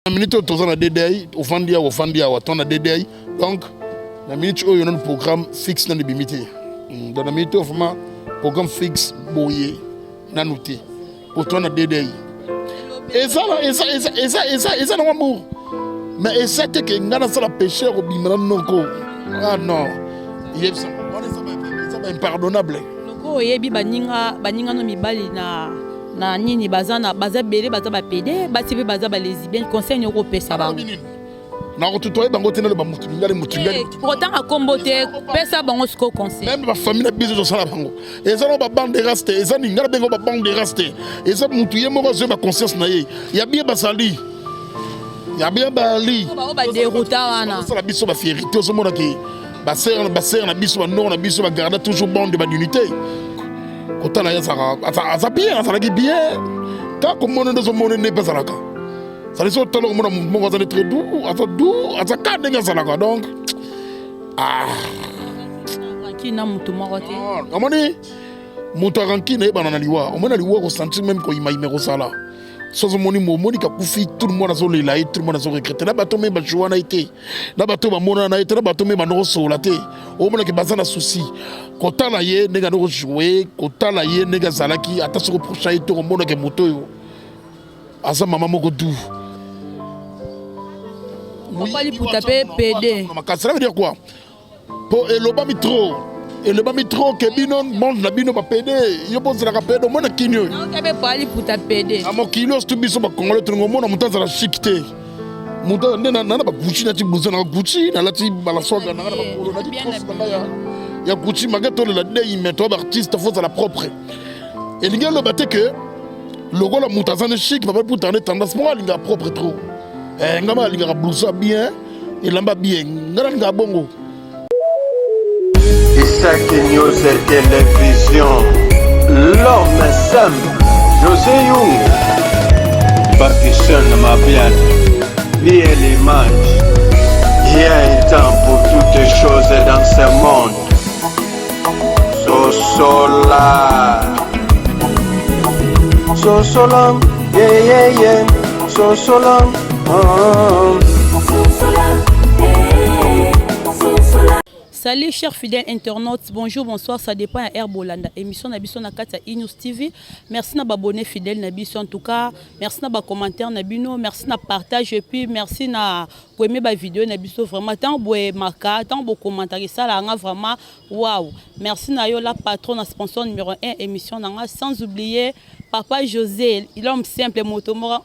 La minute où tu as DDI, au Fandia, tu as DDI. Donc, la minute où il y a un programme fixe dans les bimités. Dans la minute où il y a un programme fixe, boyé, nanouté. Pour toi, on a DDI. Et ça, c'est l'amour. Mais c'est que nous avons pécheur au bimran non. Ah non. C'est impardonnable. Loko yebi baninga no mibali na nini bazana bazabele bazaba pede batibe bazaba lesbienne conseil nyoko pesa ba. Na rotutoye bango tena ba mutungale. Pourtant a kombote pesa bango sko conseil. Même la famille na biso zo sala bango. Ezana ba bande raste, ezana ngala bengo ba bande raste. Ezana mutuye moko zo ba conscience na ye. Ya bien basali. Ya bien bali. Ba dérouta wana. Ça la biso ba fierté zo mona ki ba sœur na biso ba nord na biso ba garder toujours bande de unité. Kota na ya sara asa bien, ça la bien. Quand comme on ne zo mona ne pas salaka. Ça les autres talons mon très doux, à sa carte de salaka donc. Ah. Qui n'a mutu morote. Amoni mutu ranki na banana liwa. On m'a liwa au sentir même quand il m'a imé sala. Sans moni moni ka kufi tout le monde a zolé là, tout le monde a zolé regretté. Na bato me ba joana été. Na bato ba mona na été, na bato me ba no solate. O mona ke bazana souci. Kota na ye nega no jouer, kota na ye nega zalaki attention prochain to mona ke moto yo. Asa mama moko dou. Papa li pour taper PD. Ça veut dire quoi? Pour le trop. Et le trop que bino mange na bino ba PD. Yo pose la PD mo na kinyo. Non taper pas li pour taper PD. Amo kilo stu biso ba congolais to mo na mutanza la chikte. Muta na ba Gucci na ti blusa na Gucci na lati bala soga na ba polo na ti ya Gucci magato la dei meto ba artiste faut à la propre. Et l'inga le baté que logo la mutanza na chic ba pour tendre tendance mo linga propre trop. Ngama linga blusa bien et lamba bien ngara bongo. Isaac News et Télévision, l'homme simple, José Young, Bakisson Mabian, lié l'image. Il y a un temps pour toutes les choses dans ce monde. Sosolam, yeah, Sosolam. Salut chers fidèles internautes, bonjour, bonsoir, ça dépend à Herbolanda. Émission Nabiso Nakata Inus TV. Merci na abonné fidèle Nabiso en tout cas. Merci na commentaire Nabino, merci na partage et puis merci na aimer ba vidéo Nabiso vraiment tant beau marqué, tant beau commentaire ça là vraiment waouh. Merci na yo la patron na sponsor numéro 1 émission nanga sans oublier Papa José, l'homme simple motomora.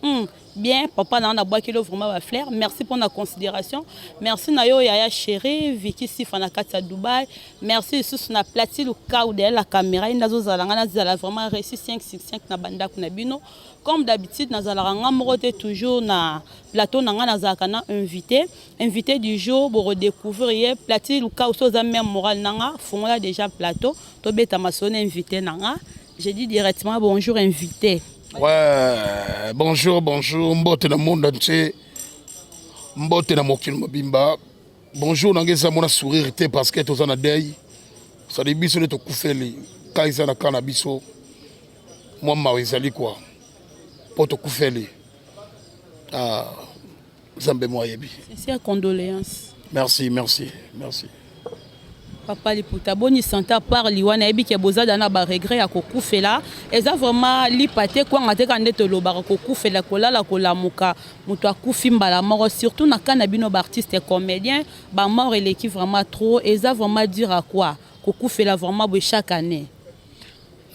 Bien, papa n'a pas qui vraiment va flair. Merci pour la considération. Merci Nayo Yaya chérie, Vicky Sifana Katsa Dubaï. Merci sous na platine le cas de la caméra. Il n'a vraiment réussi 565 na banda kunabino. Comme d'habitude, nous allons toujours na plateau na invité du jour pour redécouvrir platine le cas où même moral nanga font là déjà plateau. Tobé Tamason invité nanga. J'ai dit directement bonjour invité. Ouais, bonjour, mbote na monde entier, mbote na mokil mobimba. Bonjour, nangeza mona sourire te parce que tous en a deuil. Ça dit biso ne to kufeli, kaisa na kana biso. Moi mawezali quoi. Pour to kufeli. Ah, zambe moi yebi. C'est condoléances. Merci. Papa Liputa boni santa par liwana ebi ke bozada na ba regret ya kokufela eza vraiment lipate kwa ngate kande to lo ba kokufela kolala kolamuka muto akufi mbala moko surtout na kana bino ba artiste comédien ba mort et l'équipe vraiment trop eza vraiment dire à quoi kokufela vraiment chaque année.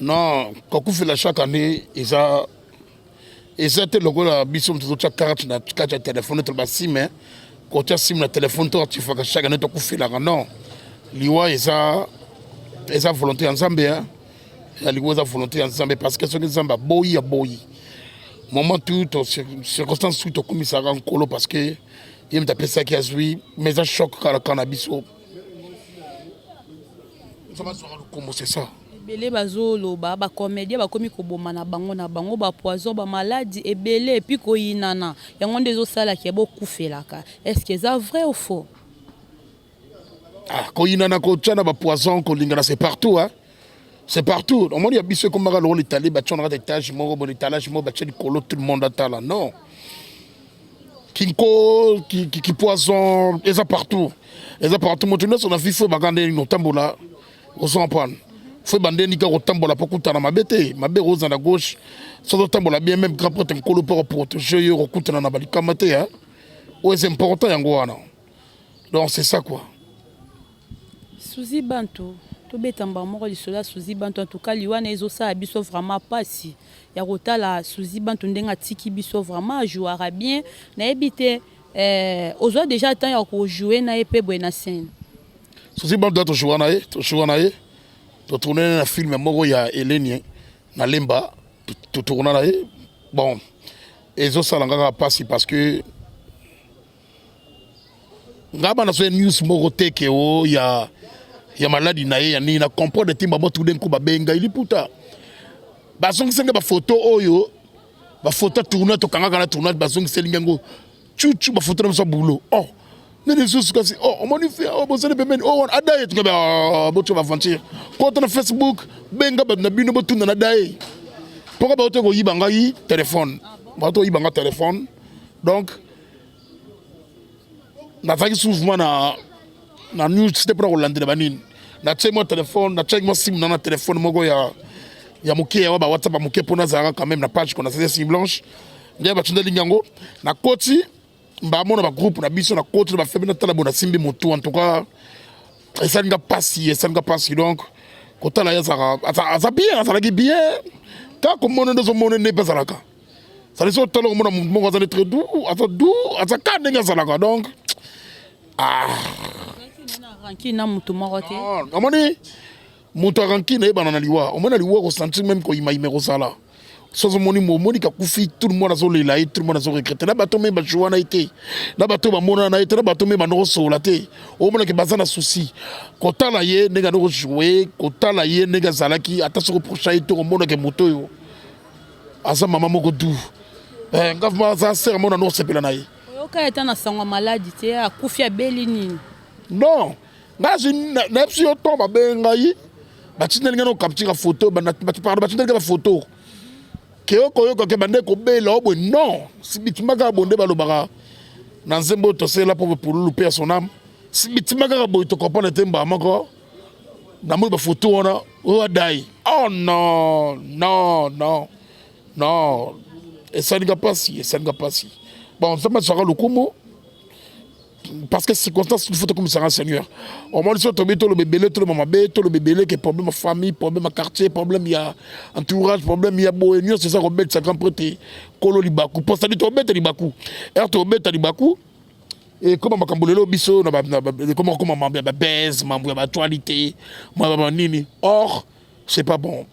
Non, kokufela chaque année eza te logo la biso mto cha carte na kacha téléphone to ba sim ko cha sim na téléphone to tu faka chaque année to kufela non. Liwa eza volonté ensemble hein. Liwa eza volonté ensemble parce que ce que zamba boyi moment tout circonstance tout au commissariat en colo parce que il me tape ça qui a suivi mais ça choc quand cannabis ça va se comment c'est ça ebele bazolo ba comédien ba komi ko boma na bango ba poison ba maladie ebele et puis ko yinana yango ndezo sala ki bo kufelaka est-ce que c'est vrai ou faux? Ah, quand il y a un poison, c'est partout. Hein? C'est partout. On m'a dit comme l'Italie, on a des étages, tout le monde attend là. Non. Kinko, qui poisson, et ça partout. Et ça partout. Moi, tu sais, on a fait bagandé nos tambola, au son pan. Fait bandé ni au tambola pour couper ma bête, ma bête rose à la gauche. Sans tambola bien même grand pour un colo pour protéger, au coupe dans la balikamate, hein. Ouais, c'est important, Yangoana. Donc, c'est ça, quoi. Suzy Banto. To betamba moko lisola Suzy Banto en tout cas liwana ezosa biso vraiment pasi ya kotala Suzy Banto ndenga tiki biso vraiment jouera bien na ebité ozo déjà temps ya ko jouer na epé na scène Suzy Banto to jouer na ye to tourner na film moko ya Eleni na Lemba to tourner na ye bon ezosala ngaka pasi parce que ngaba na so news moko teke o ya maladi na ye ya ni na comprendre timba motu den ko babenga ili puta basongi senga ba photo oyo ba photo tourner to kanga kana tourner basongi selinga ngo chuchu ba photo na so boulot oh nene susu kasi oh on fait oh bosane pemeni oh adaye to ba botu ba aventure ko na Facebook benga ba na bino botu na adaye pourquoi ba oto ko yibanga yi téléphone ba to yibanga téléphone donc na faki souvent na news c'était pour Hollande banine na tché mon téléphone na tché mon sim na téléphone moko ya moké wa ba WhatsApp moké pona zara quand même na page qu'on a fait sim blanche ndia ba tunda lingango na koti mba mona ba groupe na biso na koti ba femme na tala bona simbi motu en tout cas ça nga passi donc kota la ya zara ça bien ça la bien quand comme on ne zo mona ne pas zalaka ça les autres talo mona moko za très doux asa ka ndenga zalaka donc ranki na mutu morote amoni mutu ranki na yeba na liwa omona liwa ko sentir même ko ima ko sala sozo moni moni ka kufi tout le monde azo lela tout le monde azo regretter na bato me ba joana été na bato ba mona na été na bato me ba no sola te omona ke bazana souci ko tala ye nega no jouer ko tala ye nega zalaki attention prochain to omona ke moto yo asa mama moko du ngavma za ser mona no sepela na ye oka eta na sango maladi te akufi abeli nini non ngazi na psi yo to babenga yi batindelinga no capture photo batindelinga ba photo ke okoyoka ke bande ko bela obwe non sibitimaka bonde balobaka na nzembo to sela pour louper son âme sibitimaka boy to comprendre temba mako na mo ba photo wana o dai oh non et ça n'a pas si bon ça m'a sera le kumo parce que circonstances il faut comme ça Seigneur au moins sur tomber tout le bébé tout le maman tout le bébé qui problème famille problème quartier problème il y a entourage problème il y a bohémien c'est ça qu'on met ça quand prêter kolo libaku pour ça dit to bête libaku et to bête libaku et comment makambolelo biso na comment mambia ba baise mambia ba actualité moi ba nini or c'est pas bon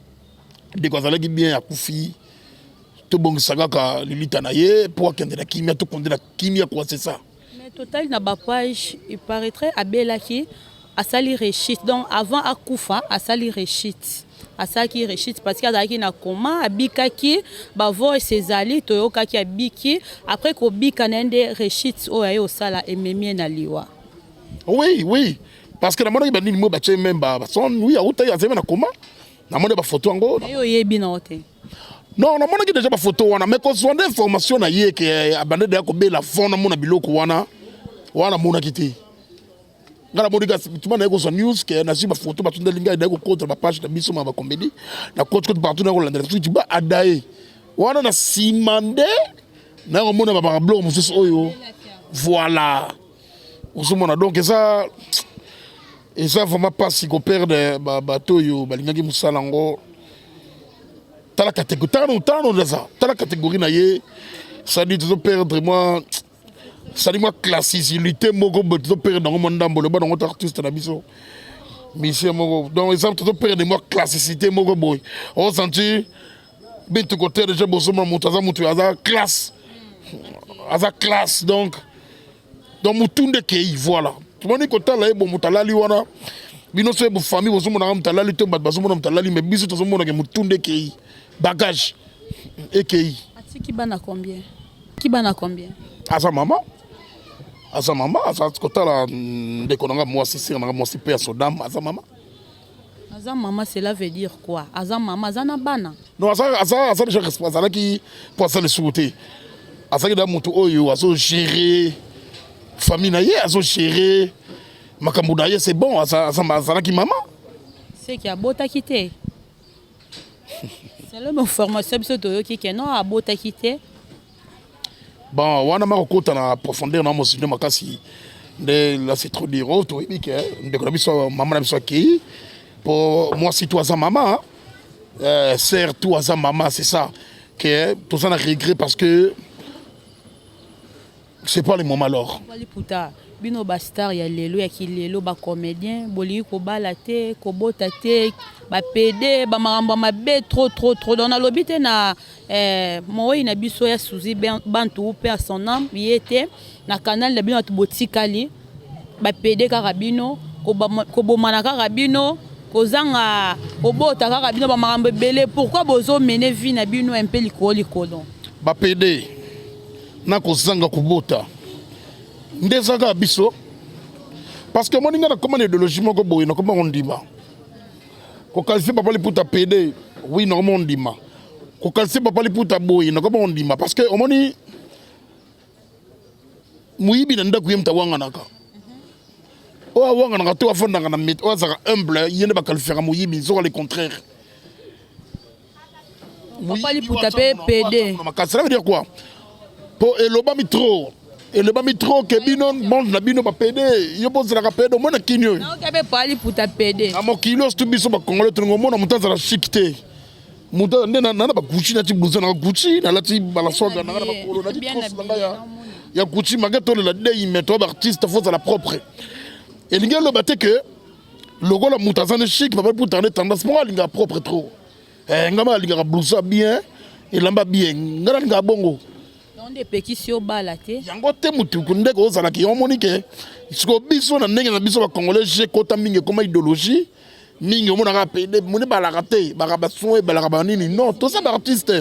dès qu'on a bien à kufi to bon sagaka lilita na ye pour kende na kimia to konde na kimia quoi c'est ça. Total na ba page il paraîtrait à Belaki à sali rechit donc avant à Koufa à sali rechit à ça qui rechit parce qu'il y a qui na comment abikaki ba voix ses ali toyoka ki abiki après ko bika nende rechit o ayo sala ememie na liwa oui parce que na mona ba nini mo ba tche même ba son oui a uta ya zema na comment na mona ba photo ngo yo yebi na hote non na mona ki déjà ba photo wana mais ko zonde information na ye ke abande de ko be la fond na mona biloko wana mona kiti ngala modi gas tuma na ko so news ke na siba photo ba tunda linga ko contre ba page na biso ma ba comédie na coach ko partout na ko landela tu ba adaye wana na simande na ko mona ba blog mususu oyo voilà osumona donc ça et ça vraiment pas si ko perdre ba bateau yo ba linga ki musala ngo tala catégorie tano ça tala catégorie na ye ça dit de perdre moi ça dit moi classicité moko de perdre dans mon ndambo le ba dans artiste na biso monsieur moko donc exemple de perdre moi classicité moko boy on sentit bien tout côté déjà bosoma mutaza mutu aza classe donc mutunde kei voilà tout monde côté là bon mutalali wana bino so bu famille bosoma na mutalali to bat bosoma na mutalali mais biso to somona ke mutunde kei bagage et kei atiki bana combien à sa maman à sa côté là de konanga moi c'est na moi c'est père son dame à sa maman cela veut dire quoi à sa maman zana bana non à ça déjà responsable qui pour ça le souhaiter azaki da moto oyo azogérer famille na ye azogérer makambo na ye c'est bon azalaki mama c'est qui abotaki te c'est le formation biso toyoki ke non abotaki te bon wana makokota na profondeur na mosino makasi nde là c'est trop dire toyebi ke ndeko na biso mama na biso akei pour moi si toi aza mama sert tout aza mama c'est ça que tout ça na regret parce que c'est pas le moment alors Puta bino ba star ya lelo ya kilelo ba comédien boli ko bala te ko bota te ba PD ba maramba mabe trop dans la lobby te na moi na biso ya Suzy bantu pe à son âme yete na canal na bino botikali ba PD ka bino ko bomana ka bino ko zanga ko bota ka bino ba maramba belé pourquoi bozo mener vie na bino un peu likolo ba PD na ko zanga ko bota ndezaka biso parce que moi ninga na comment idéologie moko boye na comment on ndima ko qualifier papa li puta PD oui na comment on ndima ko qualifier papa li puta boye na comment on ndima parce que omoni muyibi na ndaku yemta wanga naka o wanga naka to afondanga na met o zaka humble yene ba qualifier muyibi zo le contraire papa li puta PD ça veut dire quoi pour eloba mitro et le bamitro que bino monde na bino ba PD yo pose la PD mo na kinyo na o kabe pali puta PD amo kilos tu biso ba congolais tu ngomona mutaza la chikte muta ndena na ba Gucci na ti blouson na Gucci na la ti bala soga na ba polo na ti cross ya Gucci magato la dei meto ba artiste faut la propre et linga lo baté que logo la mutaza na chic ba puta na tendance mo linga propre trop ngama linga blouson bien et lamba bien ngara linga bongo de pétition balate yango te mutu kunde ko zala ki omoni ke siko biso na ndenge na biso ba congolais je kota mingi comme idéologie mingi omona ka PD moni balaka te ba soin balaka ba nini non tout ça ba artiste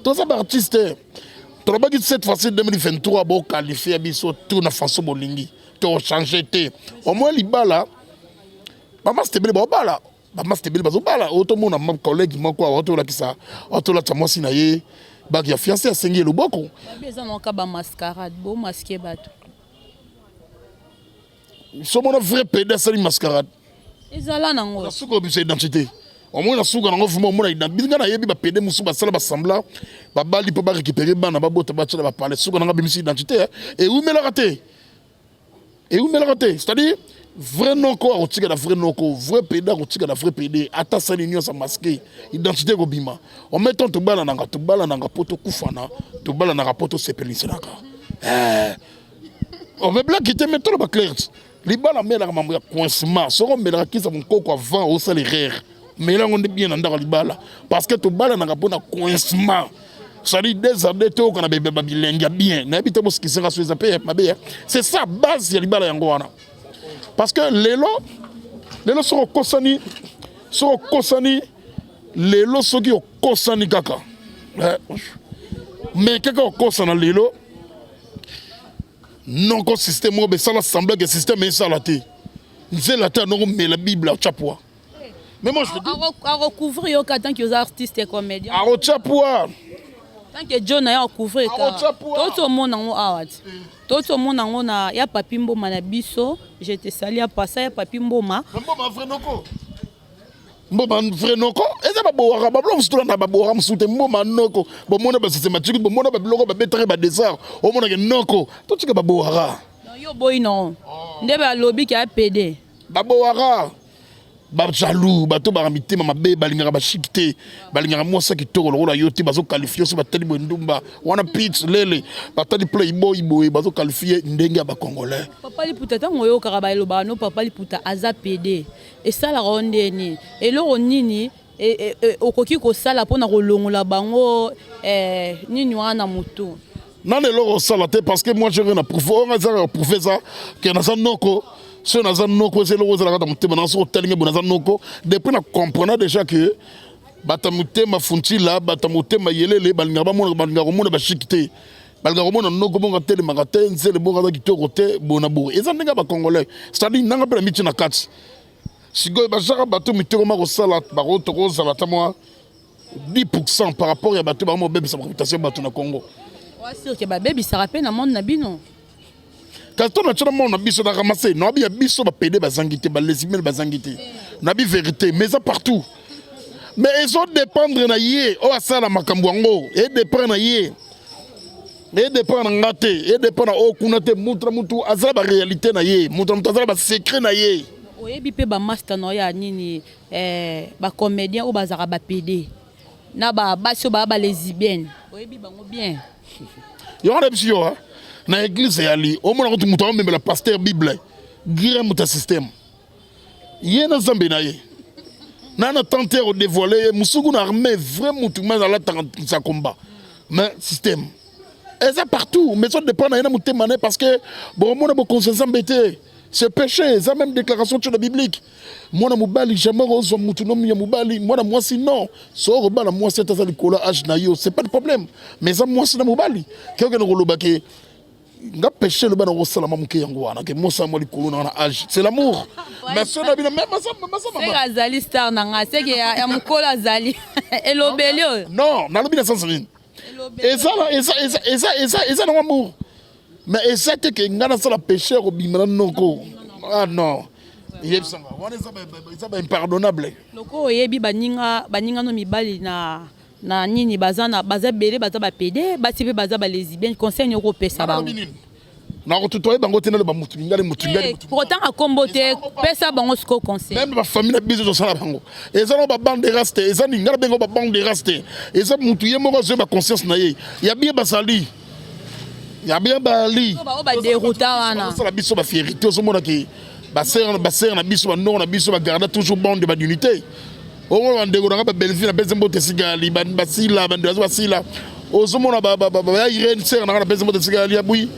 to ba ki cette fois-ci 2023 ba qualifier biso tout na façon bolingi to changer te au moins libala ba mastebele ba bala ba mastebele ba zo bala auto mona ma collègue moko auto la kisa auto la tamosi na ye bah qui a fiancé à Sengi le boko. Besoin en cas mascarade, beau masqué bateau. Sommes on a vrai PD ça mascarade. Ils allaient nango. La souka obise identité. Au moins la souka nango fumo mona identité. Binga na yebi ba PD musu ba sala ba sembla. Ba bali po ba récupérer bana ba bota ba tshela ba parler souka nango bimisi identité et où me la raté. C'est-à-dire vrai noko a tika la vrai noko, vrai PD a tika la vrai PD, ata sa l'union sa masqué, identité go bima. On met ton bala nanga poto kufana, to bala nanga poto sepelisi naka. On veut bien quitter maintenant ba clair. Li bala mela ka mambo ya coincement, soko mela ki sa mon koko avant au salaire. Mais là on est bien ndaka li bala parce que to bala nanga pona coincement. Ça dit des années to kana bebe babilenga bien. Na bité mo skisera sur les AP mabe. C'est ça base ya li bala yango wana. Parce que lelo soko kosani lelo soki okosani kaka mais kaka okosana lelo non ko système obe sala semblant que système est salaté nzela ta non mais la bible a chapwa mais moi je te dis à recouvrir yo tant que les artistes et comédiens a chapwa tant que John a recouvrir tout le monde en awat tout le monde en a ya papi mboma na biso je te salue à passer ya papi mboma mboma vrai noko eza ba boara ba blo msutula na ba boara msute mboma noko bo mona ba systématique bo mona ba biloko ba betre ba dessert o mona ke noko to tika ba boara non yo boy non nde ba lobby ki a PD ba boara ba jaloux ba to ba mitema mabe balingaka ba chikte balingaka mwasa kitoko lokola yo te bazo qualifier so ba tali ndumba wana pitch lele ba tali playboy boy bazo qualifier ndenge ya ba congolais papa li puta tango yo karabalo ba no papa li puta aza PD et ça la ronde ni et lo nini et okoki ko sala pona ko longola bango nini wana mutu non le sala te parce que moi je rien à prouver on a prouvé ça que na ça noko si on a un noko, c'est le rose à la gata mutema, on a tellement bon un noko. Depuis on comprend déjà que batamutema funti là, batamutema yelele, balingaba mon balingaba ba chikite, balingaba mon noko bon gâté le magasin, c'est le bon gâteau qui te rote bonabou. Et ça n'est pas congolais. C'est-à-dire n'anga pas la miche na quatre. Si go bajara bateau mutema maro salat, baro toro salat moi 10% par rapport à bateau baro bébé sa réputation bateau na Congo. Ouais, sûr que baby ça rappelle na monde na bino. Quand on a tout le monde na biso na ramasser, na bi biso ba pédé bazangité, ba lesbiennes bazangité. Na bi vérité, mais ça partout. Mais ils ont dépendre na yé, o asala makambo ngo, et dépendre na yé. Et dépendre na ngate, et dépendre o kunate mutra mutu azala ba réalité na yé, mutra mutu azala ba secret na yé. Oyebi pe ba master no ya nini ba comédien ou bazara ba PD. Na ba baso ba lesbienne. Oyebi bango bien. Yo on a biso yo na église yali, o mona ko mutu même la pasteur bible. Gira muta système. Yé na zambe na yé. Nana tenté de dévoiler musugu na armée vraiment tout mais dans la sa combat. Mais système. Et ça partout, mais ça dépend de la mané parce que bon moi na conscience embêté. C'est péché, ça même déclaration de la biblique. Moi na mobali jamais reçoit mutunomi ya mobali, moi na moi sinon, so roba na moi c'est ça le cola âge na yo, c'est pas le problème. Mais ça moi c'est na mobali. Quelque no loba ke nga péché le bana rosala mamuke yango wana ke moi ça moi le cola na âge. C'est l'amour. Mais ça na bina même ça c'est Azali star nanga, c'est que ya mukola Azali. Elobelio. Non, na lobi na sens ni. Et ça na amour. Mais c'est que ngana ça la péché au bimana noko. Ah non. Yeb sanga. Wana ça ba impardonnable. Loko yebi baninga no mibali na nini bazana bazabele bazaba PD basipe bazaba lesbienne conseil nyoko pesa bango. Na ko tutoye bango tena le ba mutu ngale mutu. Pourtant a kombote pesa bango siko conseil. Même ba famille na biso zo sala bango. Eza no ba bande raste, eza ni ngala bengo ba bande raste. Eza mutu ye moko zo ba conscience na ye. Ya bien basali. Ya bien bali. Ba dérouta wana. Ça la biso ba fierté zo mona ki ba serre na biso ba non na biso ba garder toujours bande de unité. O mo ba ndeko na ba belfi na pese mbote sigali ba basila ba ndozo basila. O zo mona ba ya irene serre na pese mbote sigali ya bui.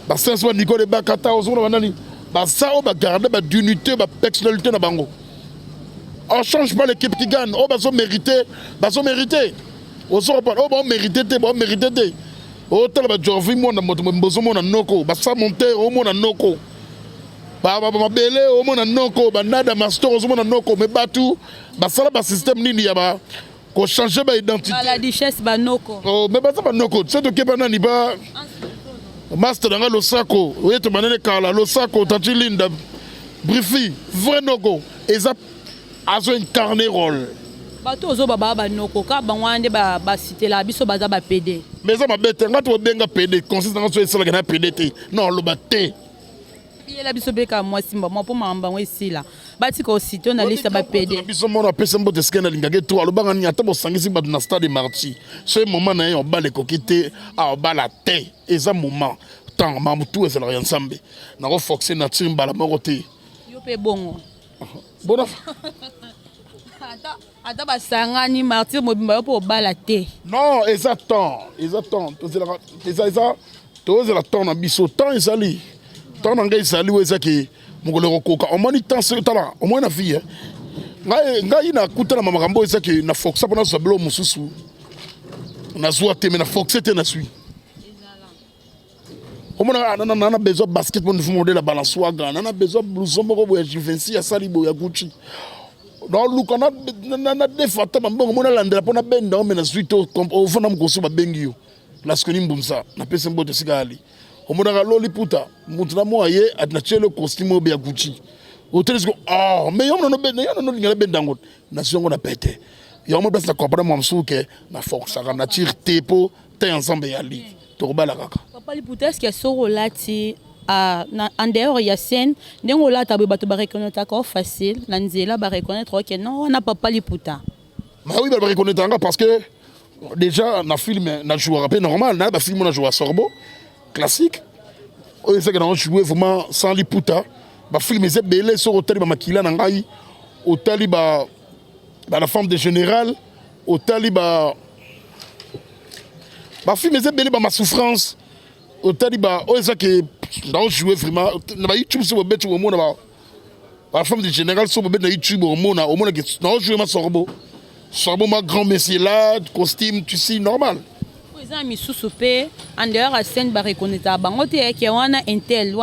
Ba serre so Nicole Bakata o zo mona nani. Ba ça o ba garder ba d'unité ba personnalité na bango. On change pas l'équipe qui gagne. O ba so mériter, O so pas o ba mériter te. O tala ba jorvi mo na moto mbozo mo na noko ba sa monter o mo na noko ba belé o mo na noko ba nada master o mo na noko me batu ba sala ba système nini ya ba ko changer ba identité la richesse ba noko oh me ba sa ba noko c'est to ke ba nani ba master nga lo sako o yeto manene kala lo sako tati linda brifi vrai noko eza azo incarner rôle. Bato ozo baba ba noko ka bangwande ba cité la biso baza ba PD. Mais ça m'a bête ngato benga PD consistant so esala kana PD te. Non lo baté. Puis la biso beka moi simba moi pour mamba moi ici là. Bati ko cité na liste ba PD. Biso mo na pesa mbote skena lingage to lo banga ni ata bo sangisi ba na stade Marty. Ce moment na yo bale kokite a bala te. Eza moment tant mamutu ezala rien ensemble. Na ko foxer na timbala moko te. Yo pe bongo. Bona. Ata basangani martyr mobimba yo po bala te. Non, exactement. Toze la temps na biso temps ezali. Temps na ngai ezali weza ke mokolo koka. O moni temps ce tala, o moni na vie. Ngai na kutana makambo eza ke na foxa pona so blo mususu. Na zwa te me na foxa te na sui. O mona na besoin basket pour nous modèle la balance waga. Na besoin blouson moko bo ya Givenchy ya Salibo ya Gucci. Dans le cas na defata mbongo mona landela pona benda o mena suite o fona mkoso ba bengio parce que nimbumsa na pesa mbote sigali o mona ga loli puta mutu na moye adna chelo costume obe ya Gucci o telesko ah mais yo no benda yo no lingala benda ngot na siongo na pete yo mo basa ko para mo msuke na fox saka na tire tepo te ensemble ya li to bala kaka papa li puta est-ce qu'il y a soro lati en dehors il y a scène ndengo la tabe bato ba reconnaître ko facile na nzela ba reconnaître OK non on a papa liputa bah oui ba reconnaître parce que déjà na film na joueur peu normal na ba film na joueur sorbo classique o c'est que on jouer vraiment sans liputa ba film c'est belé sur hôtel ba makila na ngai hôtel ba la femme de général hôtel ba film c'est belé ba ma souffrance hôtel ba o c'est que dans jouer vraiment na YouTube sur bête au monde la femme de général sur bête na YouTube au monde que dans jouer ma sorbo ma grand monsieur là costume tu sais normal ils ont mis sous souper en dehors à scène ba reconnaître bango te ke wana intel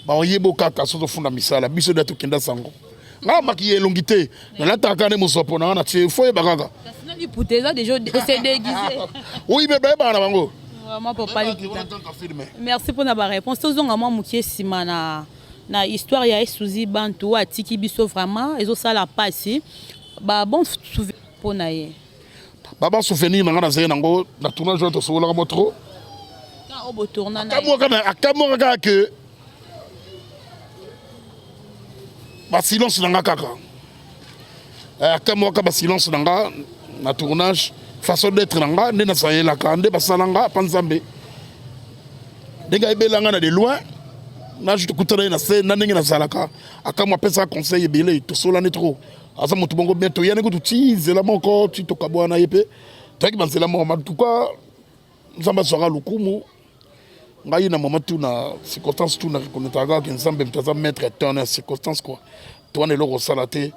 ba yebo kaka so to funda misala biso da to kenda sango nga makiye longité na la takane mo sopo na na tie foye bakaka sinon il pouteza déjà c'est déguisé oui mais ba na bango Vraiment papa Likita. Merci pour la réponse. Tous on a moi mukie sima na histoire ya Suzy Bantu atiki biso vraiment ezo sala passer. Ba bon souvenir pour naie. Ba bon souvenir na zé nango na tournage to sola motro. Quand au tourna na. Akamwa que ba silence nanga kaka. Akamwa ka ba silence nanga na tournage façon d'être nanga ne na sayela kande ba salanga panzambe. Denga ibelanga na de loin. Na je te coûterai na scène na ndenge na salaka. Akamwa pesa conseil ebele to sola ne trop. Asa mutu bongo bientôt yana ko tuti la moko ti to kabwana yepe. Taki banzela mo en tout cas nzamba sera lukumu. Ngai na moment tout na circonstance tout na reconnaître que nzambe mtaza mettre éternel circonstance quoi. Toi ne lo salate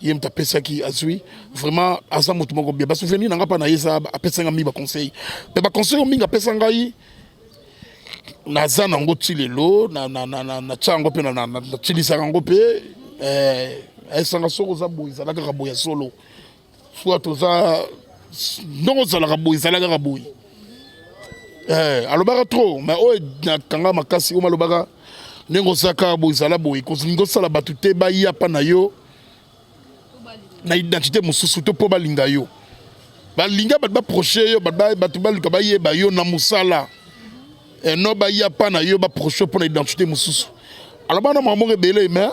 yem ta pesa ki azui vraiment asa mutu bongo bien ba souvenir nanga pa na yesa apesa ngami ba conseil. Mais ba conseil minga pesa ngai na zana ngo tilelo na chango pe na tilisa ngo pe esanga soko za boy za la boy solo soit toza non za la boy za la boy alobaka trop mais o na kanga makasi o malobaka nengo saka boy za la boy ko ngo sala batute ba ya pa na yo na identité mususu to po balinga yo balinga ba proche yo ba luka ba ye ba yo na musala no ba ya pa na yo ba proche pour na identité mususu alors bana maman rebelle mais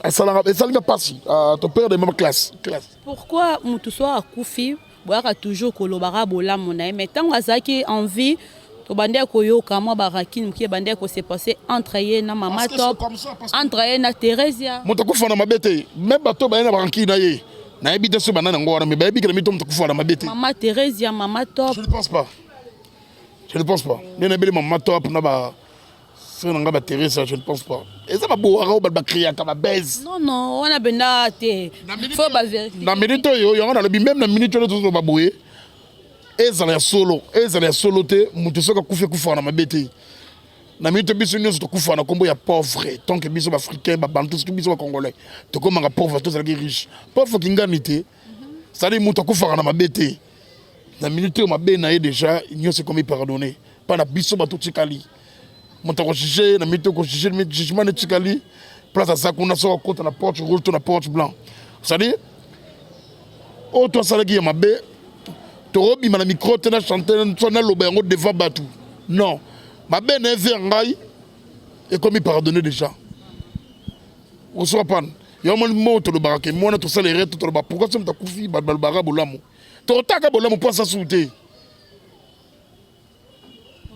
ça ne passe pas ton père de même classe. Pourquoi mutuso akufi boyaka toujours kolobara bola mona mais tant azaki envie to bande ko yo kama barakine ki bande ko se passer entre ye na mama top entre ye na Theresia mutakufa na mabete même bato ba na barakine na ye na ebite so banana ngora mais ba ebike na mito mutakufa na mabete mama Theresia mama top je ne pense pas ne bele mama top na ba c'est un gars Teresa, je ne pense pas. Et ça va boire ba crier comme baise. Non, on a benda te. Faut ba vérifier. Na minute yo on a le même na minute yo to ba boyer. Ezala solo te mutu soka kufa na mabete. Na minute biso nyo to kufa na kombo ya pauvre, tant que biso africain ba bantu tout biso congolais. To comme nga pauvre to zali riche. Pauvre kingani te. Ça dit mutu kufa na mabete. Na minute yo mabe na ye déjà, nyo se comme pardonner. Pas na biso ba to tikali. Montako jugé na mito ko jugé mais jugement ne tikali place à ça qu'on a sur côté na porte rouge to na porte blanc ça dit o to sala ki mabe to robi na micro te na chanter na loba ngo devant batu non mabe na ver ngai et comme pardonner déjà on soit pas yo mo mo to lo barake mo na to sala rete to lo ba pourquoi ça mtakufi ba bara bolamu to taka bolamu pour ça souter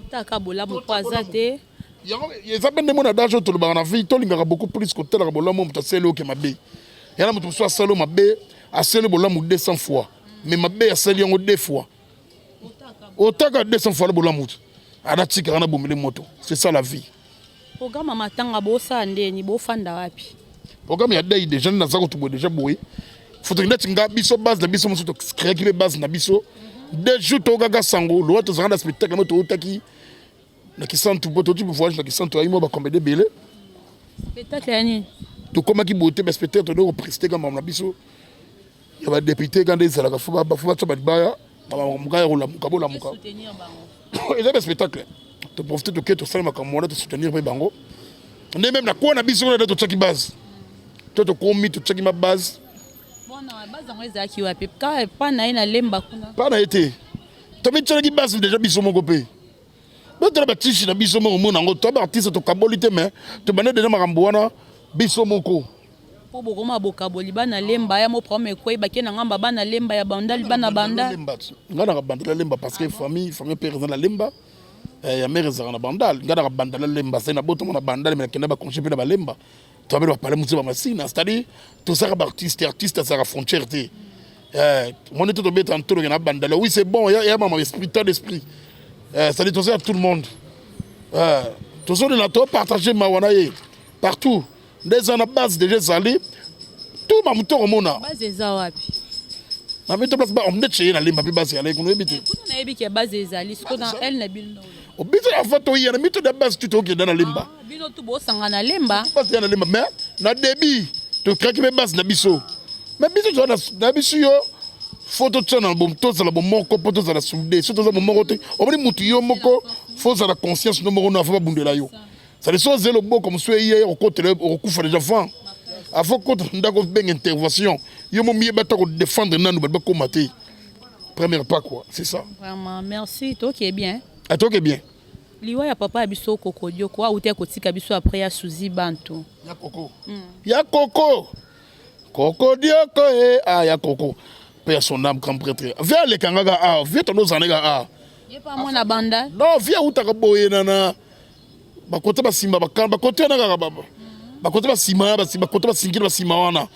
taka bolamu pour azate ça ben mon adage to le bana vie to linga beaucoup plus que tel bolamu mta selo ke mabe yana mutu so selo mabe a selo bolamu 200 fois mais mabe a selo ngo 2 fois otaka 200 fois le bolamu ana tika na bomele moto c'est ça la vie programme matanga bo sande ni bo fanda wapi programme ya dai déjà na zako tubo déjà boy faut que net nga biso base na biso musu to créer ki base na biso des jours to gaga sango lo to zanga spectacle moto otaki na kisantu boto tu voyage na kisantu aimo ba combien de bele spectacle yani to koma ki bote ba spectacle to prester comme na biso ya ba député quand des ala ka fuba ba fuba tsa baya ba mugaya rola mukabola muka soutenir bango et le spectacle to profiter to que to sala makamona to soutenir ba bango ne même na ko na biso na to tsaki base to komi to tsaki ma base bona base ngo ezaki wapi ka pa na ina lemba kuna pa na été to mi tsaki base déjà biso moko pe notre bâtisse na biso moko mona ngo to artiste to kabolité mais to bana de makambo wana biso moko po bokoma bokaboli bana lemba ya mo premier ko ibaki na ngamba bana lemba ya bandali bana banda ngana ka bandala lemba parce que famille père dans la lemba ya mère za na bandal ngana ka bandala lemba c'est na boto na bandal mais kenda ba concept na ba lemba to ba parler musu ba masina c'est-à-dire to ça ba artiste ça la frontière té mon était tombé tantôt na bandala oui c'est bon il y a maman esprit tant d'esprit ça dit à tout le monde tout ça on a tout partagé mawana partout des en base déjà salé tout ma muto mona base za wapi na mito place ba on net na limba base ya leko no ebité kuna na ebiki base za lisko dans elle na bilno o bito ya photo ya mito de base tout ok dans limba bino tu bo sanga na lemba base ya na limba mais na débit to kraki be base na biso mais biso na biso yo Photo tient dans bon tous la bon moko poto za la soudé surtout za bon moko te on dit mutu yo moko faut za la conscience no moko na fa bundela yo ça les soit zelo bo comme soit hier au côté au kufa déjà fan afin contre ndako ben intervention yo mo mié bato ko défendre nanu ba ko mater premier pas quoi c'est ça vraiment merci toi qui est bien à toi qui est bien liwa ya papa biso kokodio quoi ou te kotika biso après ya suzi bantu ya koko koko dioko ah ya koko père son âme grand prêtre viens les kangaga ah viens ton nos anega ah y pas moi na banda non viens utaka boye nana bakote basimba bakamba bakote na kaka baba bakote basima bakote basingila basima wana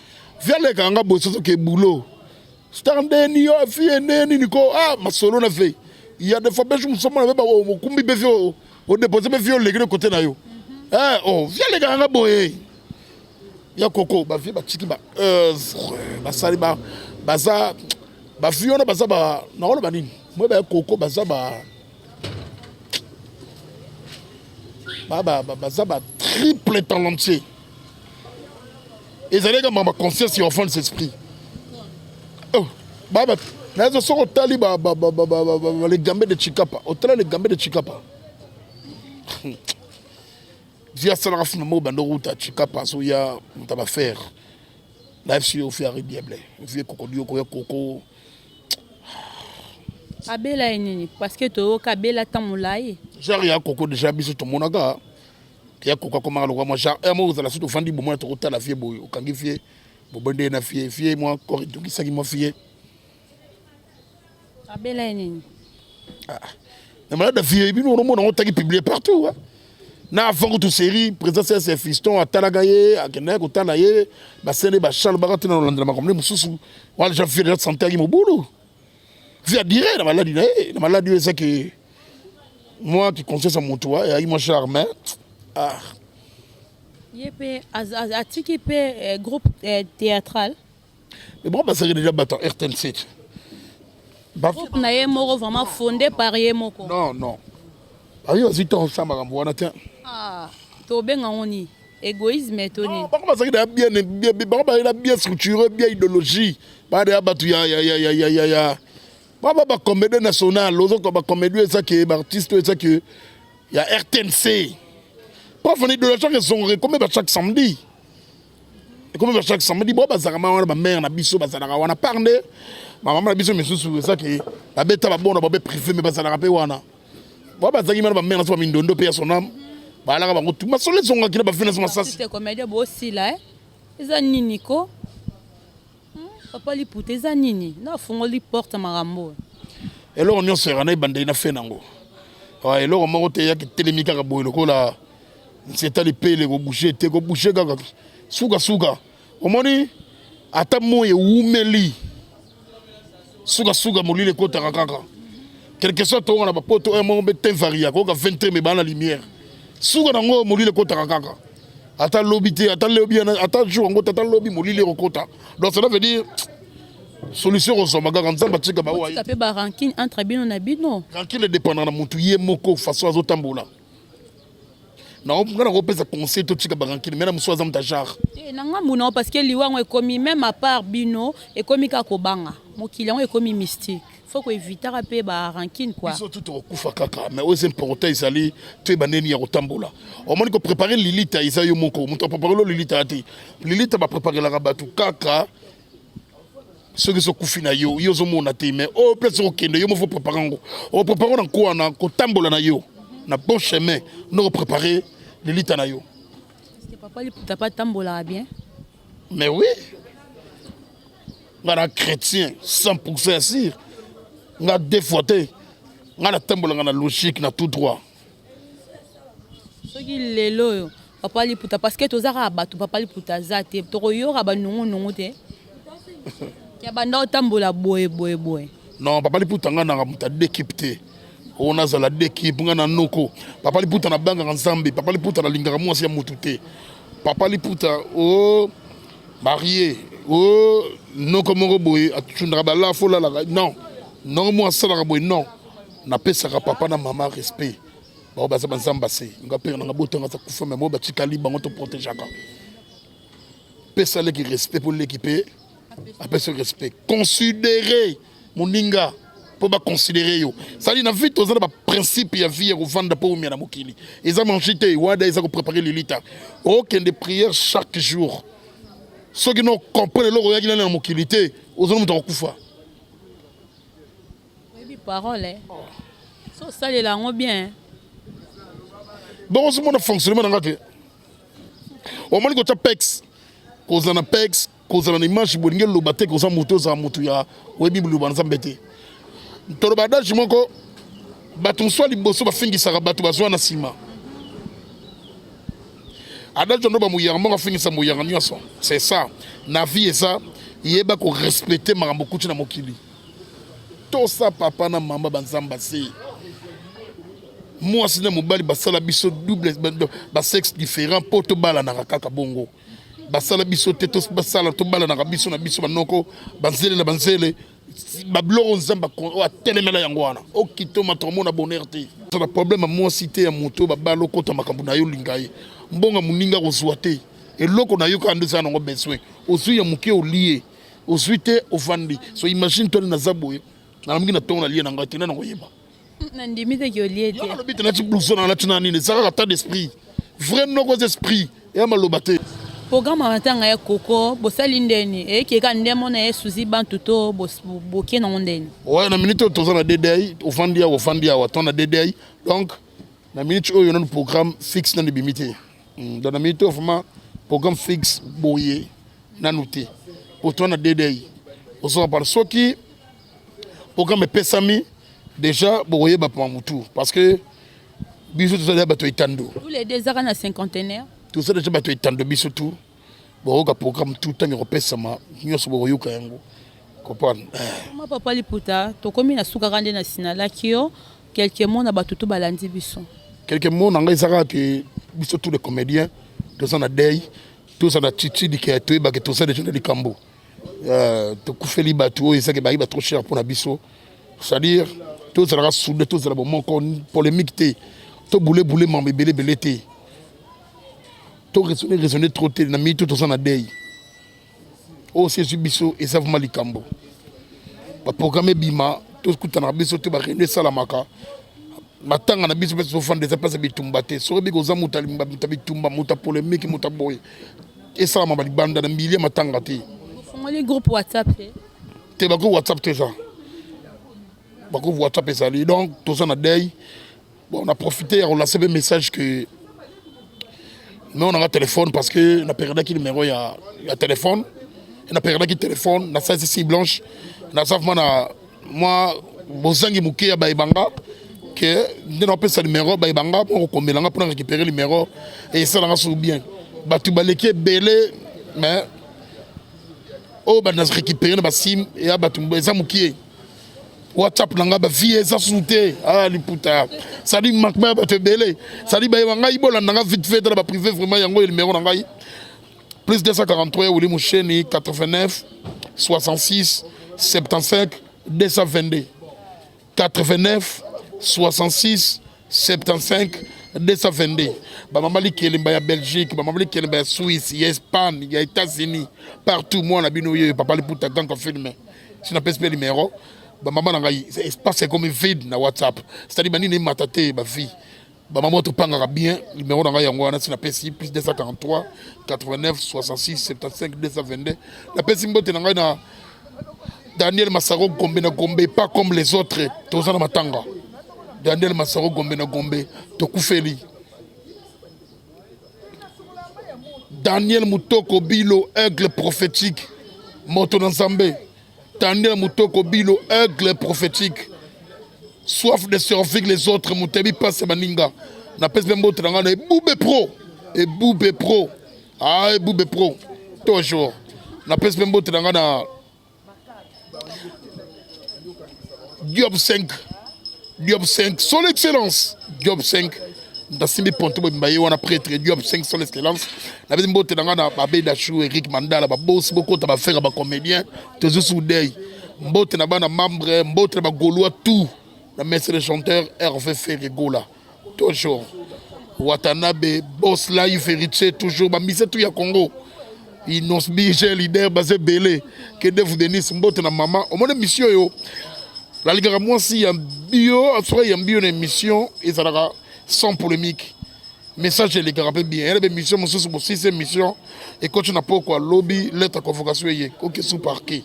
viens les kangaga boye soso ke boulot standeni yo fie neni niko ah masolo na fe il y a des fois je me sommes avec au kumbi bevio au déposer bevio les gars côté na yo oh viens les kangaga boye ya koko ba vie ba tiki ba sali ba baza ba fiona baza ba na wala banini moi ba koko baza ba baza ba triple talentueux et ça les gars ma conscience et enfant de esprit oh baba na zo soko tali ba les gambes de Chikapa hôtel les gambes de Chikapa via ça la fin mo bando route à Chikapa so ya mutaba faire là si au faire bien blé vieux koko dio ko koko abela nini parce que to kabela tamulai genre ya koko déjà biso to monaka ya koko comme alors moi genre moi vous allez surtout fandi bon moi to la fie boy okangi fie bo bande na fie moi corps to kisaki mo fie abela nini ah mais malade fie bi no mo na otaki publier partout hein na avant toute série présence c'est fiston à talagaye à kenek au tanaye ba sene ba charles barat na londres ma comme les mususu wala ja fie de santé qui mo boulot via dire la maladie c'est que moi qui conseille à mon toit et moi charmé ah yepé atiki pe groupe théâtral mais bon bah ça déjà battant RTL7 groupe na ye moko vraiment fondé par ye moko non ah yo zito ça ma rambo na tiens ah to benga ngoni égoïsme toni bah comment ça il a bien bah il a bien structuré bien idéologie bah de batu ya baba ba comédie nationale lozo ko ba comédie ça que artiste ça que il y a RTNC pas venir de la chaque son comme chaque samedi et comme chaque samedi bon ba zaka ma ba mère na biso ba zaka wana parler maman na biso mais sous ça que ba beta ba bon ba privé mais ba zaka pe wana bon ba zaki ma ba mère na so mindondo pe son âme ba la ba tout ma solo son ki ba finance ça c'est comédie bo aussi là eza nini ko papa li puteza nini na fongo li porte marambo et là on y sera na bande na fenango ouais et là on m'a roté ya ki telemika ka boy lokola c'est à l'épée go boucher te go boucher kaka suka omoni ata moye umeli suka molile kota kaka quelque soit to na ba poto mo be ten varia ko ka 20 me ba na lumière suka na ngo molile kota kaka ata lobité ata lobi ata jour ngo ata lobi molile kota donc ça veut dire solution resoma kaka nzamba tika ba wa ça peut ba ranking entre bino na bino ranking dépendant na mutu ye moko façon azotambola na on ngana kopesa conseil to tika ba ranking mais na muso azam ta genre nanga muna parce que liwango ekomi même à part bino ekomi ka kobanga mokili yango ekomi mystique faut ko éviter pe ba ranking quoi biso tout okufa kaka mais aux important izali te baneni ya kotambola au moins ko préparer lilita isayo moko muto préparer lo lilita ati lilita ba préparer la rabatu kaka ceux qui sont kufi na yo zo mona te mais au plus au kende yo mo faut préparer ngo o préparer na ko na kotambola na yo na bon chemin no préparer lilita na yo c'est papa li puta pas tambola bien mais oui ngana chrétien 100% sûr nga défaité ngana tambola ngana logique na tout droit soki lelo yo papa li puta parce que tozaka batu papa li puta zate to yo ba nungu te ya banda tambola boye non papa li puta ngana muta d'équipe te on a la d'équipe ngana noko papa li puta na banga nzambe papa li puta na lingaka mwasi ya mutu te papa li puta oh marié oh noko moko boye atundaka bala fola la non moi ça boye non na pesaka papa na maman respect ba ba za nzamba se nga père na botonga za kufa mais mo ba tikali bango to protégeaka pesa le qui respect pour l'équipe après ce respect considérer moninga pour pas considérer yo ça dit na vie tous na principe ya vie ko vanda pour mi na mokili eza manjité wada eza ko préparer lilita aucun de prières chaque jour ceux qui n'ont compris le roya qui na mokili té ozo muta kufa oui parole so ça les langues bien bon ce monde fonctionnement na ngate o mali ko ta pex ko zana pex ko zana image bolinge lo baté ko za moto za mutu ya webi lu banza mbete tolo badage moko batu so liboso bafingisa batu bazwa na sima adage ndo ba muyanga moko fingisa muyanga nyonso c'est ça na vie ça yeba ko respecter makambo kuti na mokili to ça papa na mama banzamba si moi sina mobali basala biso double ba sexe différent poto bala na kaka bongo basala biso teto basala to bala na biso na biso banoko banzele na banzele babloro nzamba ko atelemela yango wana okito matomona bonheur te ça problème moi cité ya moto babalo kota makambo na yo lingaye mbonga muninga kozwa te eloko na yo ka ndisa nango besoin osui ya muke olie osui te ofandi so imagine toi na zaboye na mingi na tona lie na ngati na ngo yeba na ndimite ki olie te ya lobite na ti blouson na tina nini ça ka ta d'esprit vrai noko d'esprit ya malobate programme matanga ya koko bosali ndeni eke ka ndemo na yesuzi bantu to bokie na ndeni ouais na minute to na DDI ofandi ya watona DDI donc na minute oyo na programme fixe na bimité dans la minute vraiment programme fixe boye na noté pour toi na DDI on par ce qui programme pesami déjà boye ba pa mutu parce que biso to za bato itando tous les 2 ans na cinquantenaire tout ça déjà bato itando biso tout bon ka programme tout temps repesama nyoso boyoka yango comprendre ma papa liputa to komi na suka kande na sinala kio quelques mots na bato to balandi biso quelques mots na ngai saka que biso tous les comédiens tous ça na day tous ça na titi di que to ba que tout ça déjà de cambo to kufeli bato et ça que ba trop cher pour na biso c'est-à-dire tous ça la soudé tous ça la bon polémique té to boule mambe belé té to raisonner trop té na mi tout ça na day oh c'est biso et ça vraiment likambo ba programme bima tout kuta na biso to ba rendre ça la maka matanga na biso peso fande ça passe bitumba te so bi goza mutalimba bitumba muta polémique muta boy et ça ma banda na milier matanga te fongoli groupe WhatsApp te ba ko WhatsApp te ça ba ko WhatsApp ça donc tout ça na day bon on a profité on a laissé un message que mais on a un téléphone parce que on a perdu qui numéro il y a téléphone on a perdu qui téléphone na ça c'est blanche na ça moi bozangi muke ya baibanga que nous avons ce numéro baibanga pour récupérer le numéro et ça l'a sous bien batu baleke belé mais oh bah nous récupérer ba sim et batu ça mukie WhatsApp nanga ba vie ça souté ah liputa ça dit manque ba batu belé ça dit baibanga ibola nanga vite fait dans ba privé vraiment yango le numéro nanga plus 243 Willy Moucheni 89 66 75 222 89 66 75 222 ba mamali kelemba ya Belgique ba mamali kelemba ya Suisse ya Espagne ya États-Unis partout moi na bino yo papa liputa quand on filme si na pèse numéro ba maman na ngai espace comme vide na WhatsApp c'est-à-dire ba nini matate ba vie ba maman to panga bien numéro na ngai yango na si na pèse plus 243 89 66 75 222 la pèse mbote na ngai na Daniel Massaro Gombe na Gombe pas comme les autres tozana matanga Daniel Massaro Gombe na Gombe tokufeli Daniel Moutoko Bilo aigle prophétique moto Nzambe Daniel Moutoko Bilo aigle prophétique soif de servir les autres Moutebi passe baninga na pèse même bote na Boubé Pro ah Boubé Pro toujours na pèse même bote na Diop 5 son excellence Diop 5 dans Simbi Ponto Mbaye on a prêtre Diop 5 son excellence la deuxième botte na Babé Dachou Eric Mandala ba boss beaucoup ta ba faire ba comédien toujours soudey mbote na bana membre mbote na ba gaulois tout la maître de chanteur Hervé Ferregola toujours Watanabe boss live héritier toujours ba mise tout ya Congo Inos Bigel, leader basé Belé, que Def Denis, Mbote na maman. Au moins mission yo. La Ligue moi si y a bio, après y a bio une émission et ça sera sans polémique. Message les gars rappelle bien. Elle a une mission, mon sous aussi c'est mission et quand tu n'as pas quoi lobby, lettre convocation y est. OK sous parquet.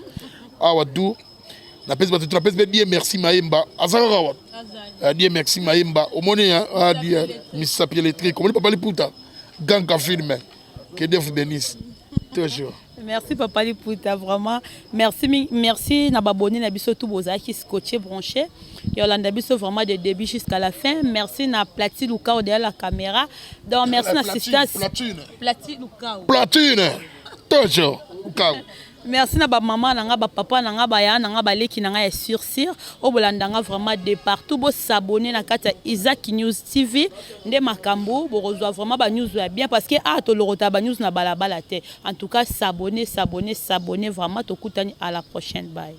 Ah wadou. La pèse ba tu la pèse bien merci Maïmba. Azara wa. A dit merci Maïmba. Au moins a dit Miss Sapier électrique. Comment papa li puta. Gang ka filme. Que Def Denis. Toujours. Merci Papa Liputa, vraiment. Merci na baboni na biso tout boza qui scotché branché. Yolanda biso vraiment de début jusqu'à la fin. Merci na Platine Lukao derrière la caméra. Donc merci na assistance. Platine Lukao. Platine. Toujours. Lukao. Merci na ba maman na nga ba papa na nga ba ya na nga ba leki na nga ya sur o bolanda nga vraiment de partout bo s'abonner na kata Isaac News TV nde makambo bo reçoit vraiment ba news ya bien parce que to lorota ba news na balabala te. En tout cas s'abonner vraiment to kutani à la prochaine bye.